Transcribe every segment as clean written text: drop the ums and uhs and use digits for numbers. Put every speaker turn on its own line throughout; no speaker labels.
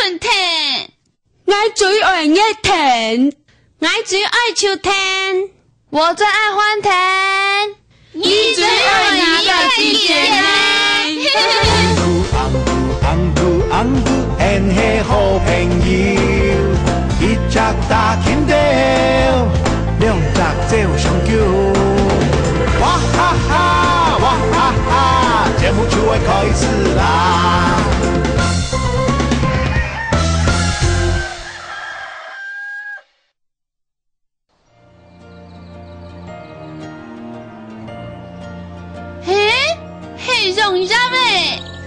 春天，
我最爱热天，
我最爱秋天，
我最爱欢天，
你最爱哪个季节呢？
天氣好朋友，一隻大牽到，兩隻走上橋。哇哈哈，哇哈哈，節目就會開始啦！
嘿，融入咧，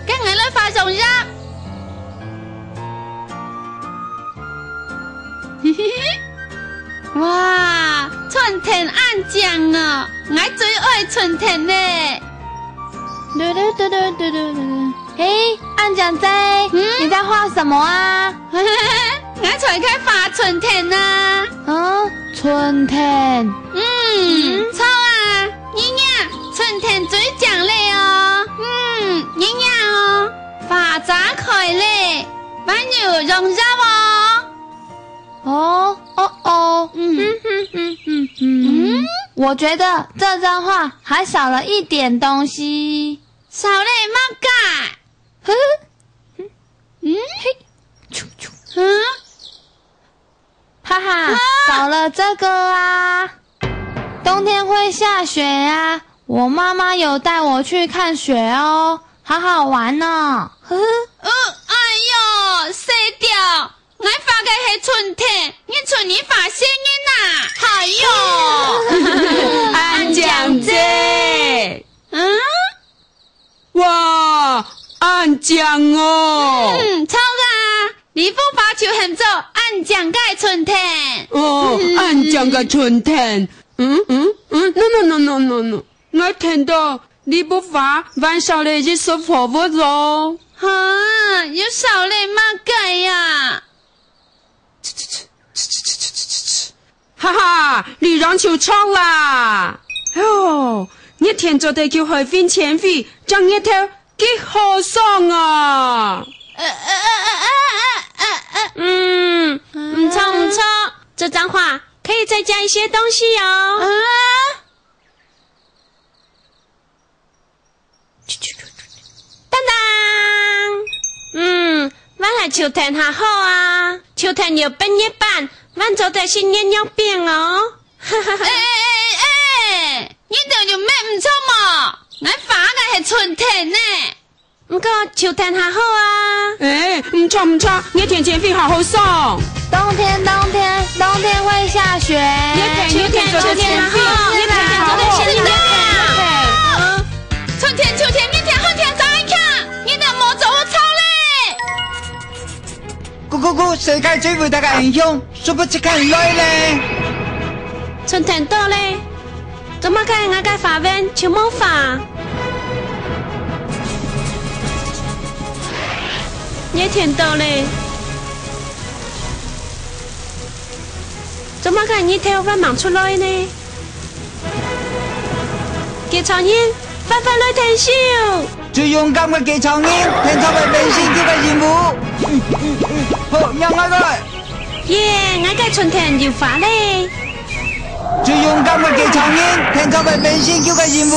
跟我來發融入。哇，春天暗醬啊！我最愛春天咧。
嘿，暗醬仔，你在畫什麼啊？
我才開發春天啊！
春天。
錯啊！姨娘，春天最獎勵哦。姨娘哦，花雜開咧，萬有融入哦。
我覺得這張畫還少了一點東西。
少了乜㗎？
哈哈，少了這個啊！冬天會下雪呀，我媽媽有帶我去看雪哦，好好玩呢。
哎呦，死掉！我發嘅係春天，你春你發聲音呐！哎呦，
暗醬姐，哇，暗醬哦！
錯啊！你不發就很做暗醬嘅春天。
暗醬嘅春天。No， 我聽到你不發，玩少了一首火火咯。
又少了乜計呀？
哈哈，你讓球錯啦！哦，一天做地球海邊前飛，將一條幾好爽啊！
唔錯，這張畫可以再加一些東西哦。我係秋天下好啊，秋天有變一半，我做的是年肉餅哦。你哋有咩唔錯嘛？我發嘅係春天呢，不過秋天下好啊。
唔錯，一天前飛好好爽。
冬天會下雪。
秋天下好，一天做的是年肉餅。春天，一天好天再看，你哋冇做好操咧。
個世界最偉大嘅英雄，說不出看來咧。
春天到咧，做乜嘅我嘅花園就冇花？一天到咧，做乜嘅你睇我忙出來呢？結草人，快來聽笑！
最勇敢嘅機場人，聽錯為明星叫嘅任務。好，讓我來。
我嘅春天要花咧。
最勇敢嘅機場人，聽錯為明星叫嘅任務。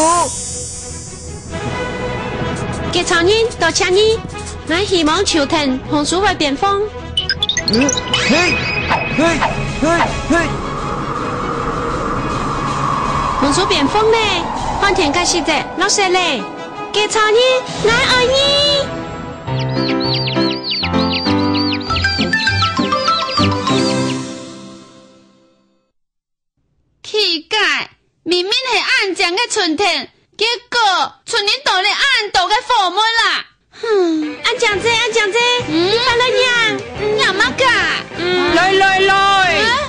機場人，多謝你。我希望秋天紅樹會變風。紅樹變風咧，寒天開始啫，落雪咧。機場人，我愛你。奇怪，明明係暗醬嘅春天，結果春天到了暗道嘅火門啦。暗醬姐，你翻來釀，釀乜㗎？
來，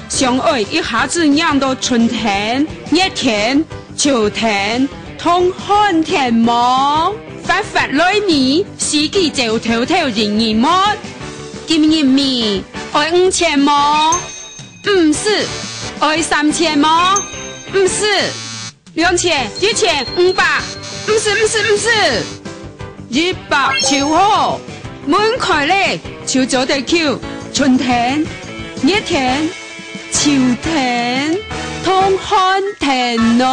相愛一下子釀到春天、熱天、秋天，同寒天麼？發來你，四季就偷偷人麼？今日咪愛5000麼？唔是，愛3000麼？唔是，2000、1500，唔是，100就好。門開咧，就做得巧，春天、熱天、秋天、通旱天咯。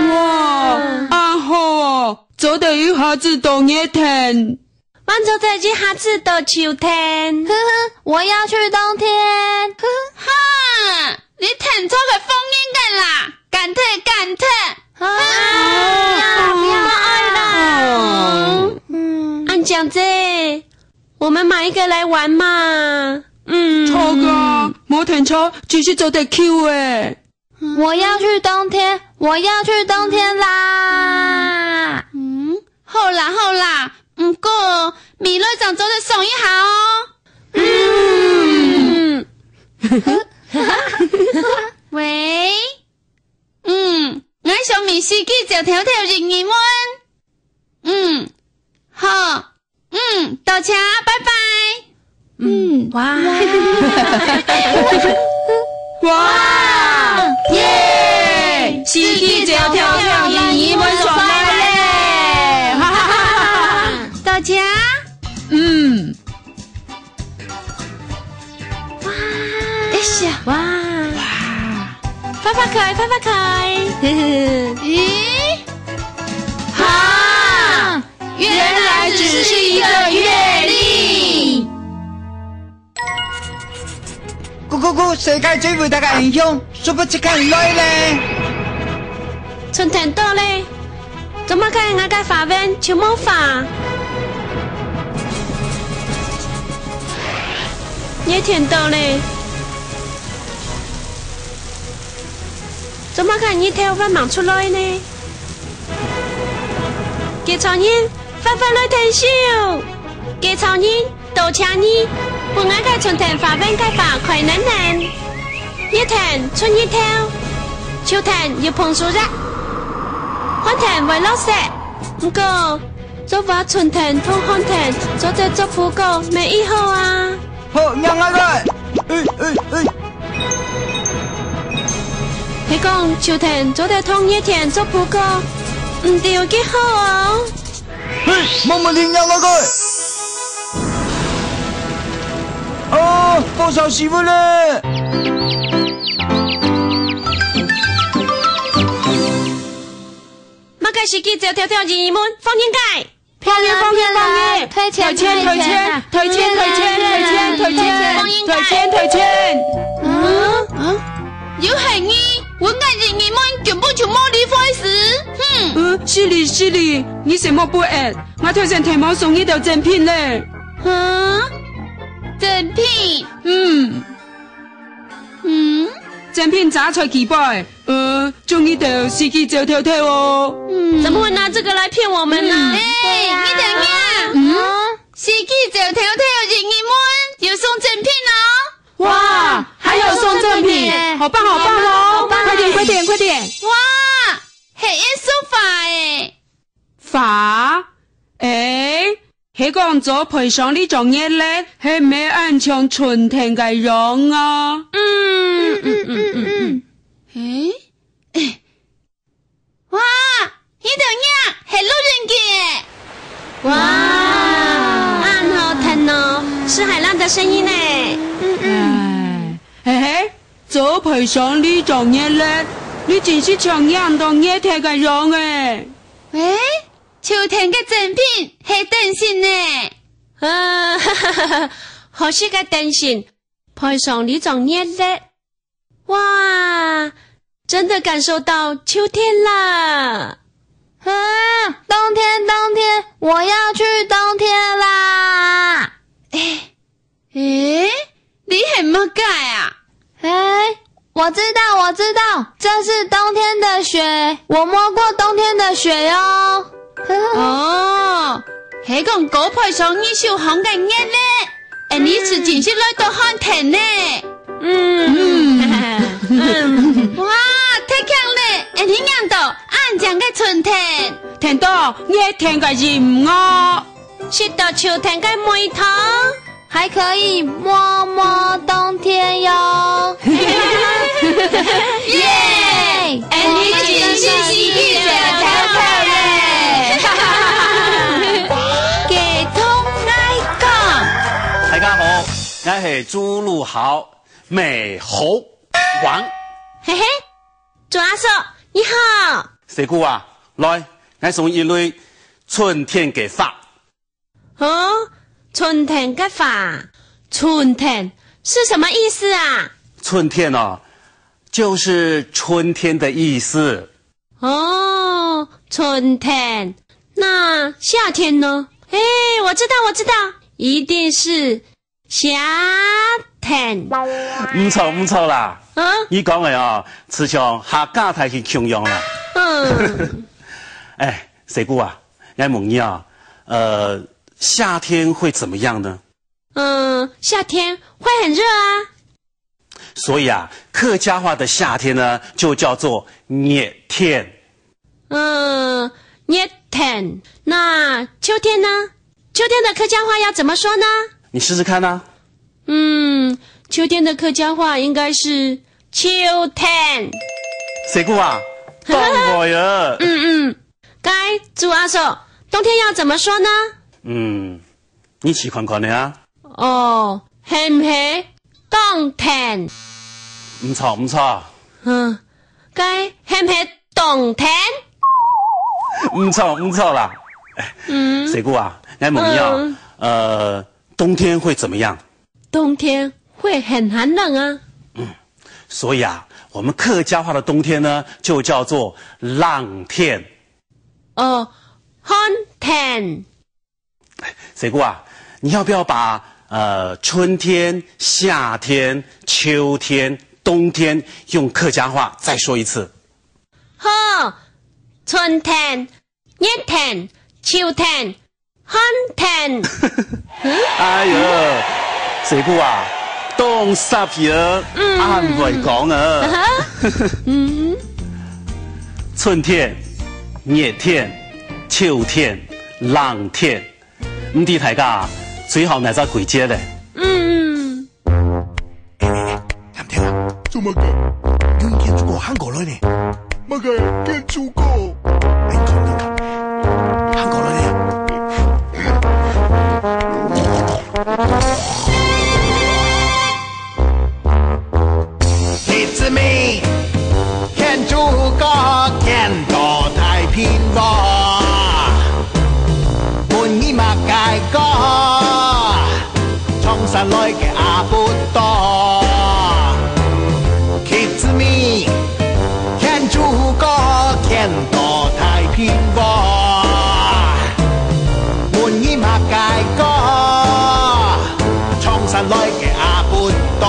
哇，啊好，做得一下子到熱天。
我做得一下子到秋天。
呵呵，我要去冬天。
哈，你聽錯個風音嘅啦，感謝感謝。
不要愛了。
安講姐，我們買一個來玩嘛。
錯噶，冇停錯，就是做得巧誒。
我要去冬天，我要去冬天啦。
好啦好啦，不過未來就做得送一下哦。喂，我小米司機就條條認義們。好，到車，拜拜。哇，
哇，耶！司機就條條認義們上來咧，哈哈哈哈！
到車。哇！發發開，發發開。咦？哈！原來只是一個月曆。
咕，世界最偉大嘅英雄，殊不知看來咧。
春天到咧，怎麼看我嘅髮紋就冇髮？熱天到咧。怎麼看一條髮冒出來呢？給草人發發來退休，給草人多請你，不愛開春天髮紋開發快嫩嫩，熱天春一條，秋天又碰樹日，旱天為落雪。不過做法春天同旱天，做這做不夠沒以後啊！
好，讓我來。
你講秋天做得同熱天做不過，唔掉幾好哦。
冇問題，讓我來。哦，報仇師傅咧。
馬該司機就條條認義們放應該。
放嘢，退錢。
有係你，我嘅認義們根本就冇你回事。
是哩，你什麼不愛？我頭先提冇送一條贈品咧。
贈品？
贈品雜菜幾百，中一條司機就條條哦。
怎麼會拿這個來騙我們呢？你等下，司機就條條認義們有送贈品哦。
哇，還有送贈品，好棒哦！快點！
哇，係一梳髮
誒，係講咗陪上呢種嘢咧，係咩暗像春天嘅樣啊？
哇，呢條嘢係路人嘅。哇，暗好聽哦，是海浪的聲音呢。
做陪上呢種嘢咧，你只是像樣當熱天嘅樣誒。
秋天嘅贈品係燈芯呢。好似個燈芯配上呢種熱咧，哇，真的感受到秋天啦。
冬天，我要去冬天啦。
你係乜解啊？
我知道，這是冬天的雪，我摸過冬天的雪喲。
係講嗰配上呢小行嘅熱咧，呢次真是來到旱天呢。哇，太強咧！你樣到安靜嘅春天，
聽到熱天嘅炎啊，
食到秋天嘅梅湯。
還可以摸摸冬天喲。
耶！你真是司機就條條咧。
我是朱陆豪，美猴王。
嘿嘿，朱阿叔你好。
师姑啊，来，我送一类春天嘅花。
哦，春天嘅花，春天是什么意思啊？
春天哦，就是春天的意思。
哦，春天。那夏天呢？哎，我知道，一定是夏天。
唔错啦。你讲嘅哦，词上客家太去形容啦。哎，师姑啊，我问你啊，夏天会怎么样呢？
夏天会很热啊。
所以啊，客家话的夏天呢，就叫做热天。
热天。那秋天呢？秋天的客家话要怎么说呢？
你试试看啊。
秋天的客家话应该是秋天。
师姑啊，当我呀。
该朱阿叔，冬天要怎么说呢？
你试看看的啊。
係唔係冬天？
唔錯。
該係唔係冬天？
唔錯啦。師姑啊，我問你啊，冬天會怎麼樣？
冬天會很寒冷啊。
所以啊，我們客家話的冬天呢，就叫做冷天。
寒天。
師姑啊，你要不要把春天、夏天、秋天、冬天用客家話再說一次？
好，春天、熱天、秋天、寒天。
哎呦，師姑啊，當濕嘢啱會講啊。春天、熱天、秋天、冷天，唔知大家最後哪隻季節咧？
聽唔聽啊？做乜嘅？用建築個韓國來呢？乜嘅建築個？你講，韓國來呢？It's me， 建築個建到太平個。你嘛介個，衝上來嘅阿不多。Kids me， 建築個建到太平個。你嘛介個，衝上來嘅阿不多。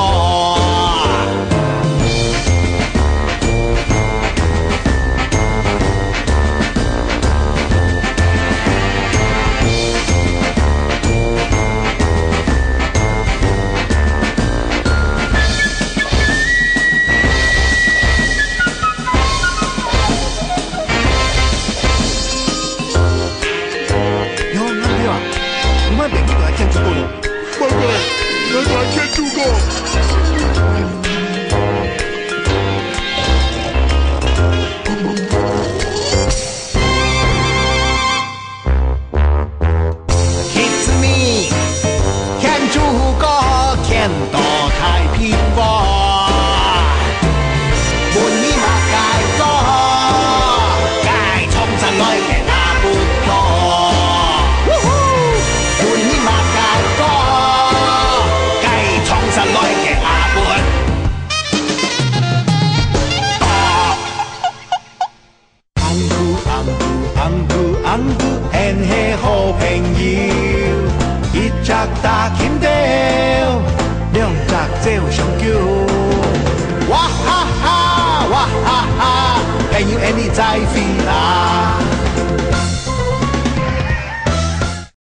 打金雕，兩隻照相叫，哇哈哈，哇哈哈，朋友 and 你在飛啦。